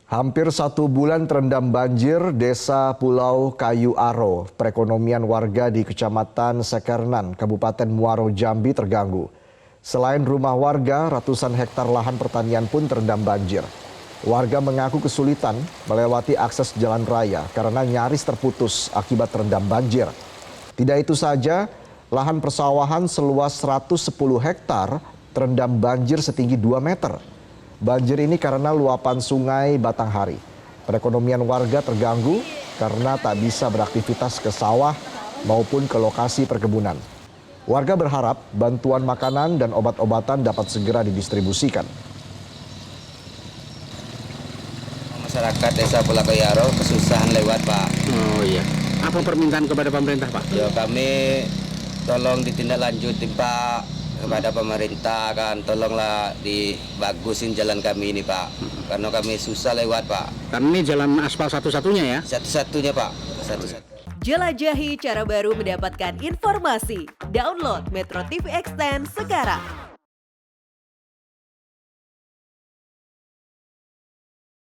Hampir 1 bulan terendam banjir Desa Pulau Kayu Aro. Perekonomian warga di Kecamatan Sekernan, Kabupaten Muaro Jambi terganggu. Selain rumah warga, ratusan hektar lahan pertanian pun terendam banjir. Warga mengaku kesulitan melewati akses jalan raya karena nyaris terputus akibat terendam banjir. Tidak itu saja, lahan persawahan seluas 110 hektar terendam banjir setinggi 2 meter. Banjir ini karena luapan sungai Batanghari. Perekonomian warga terganggu karena tak bisa beraktivitas ke sawah maupun ke lokasi perkebunan. Warga berharap bantuan makanan dan obat-obatan dapat segera didistribusikan. Masyarakat Desa Pulau Kayu Aro kesusahan lewat, Pak. Oh iya. Apa permintaan kepada pemerintah, Pak? Ya, kami tolong ditindaklanjuti, Pak. Kepada pemerintah kan, tolonglah dibagusin jalan kami ini, Pak. Karena kami susah lewat, Pak. Karena ini jalan aspal satu-satunya ya? Satu-satunya, Pak. Satu-satunya. Jelajahi cara baru mendapatkan informasi. Download Metro TV Extend sekarang.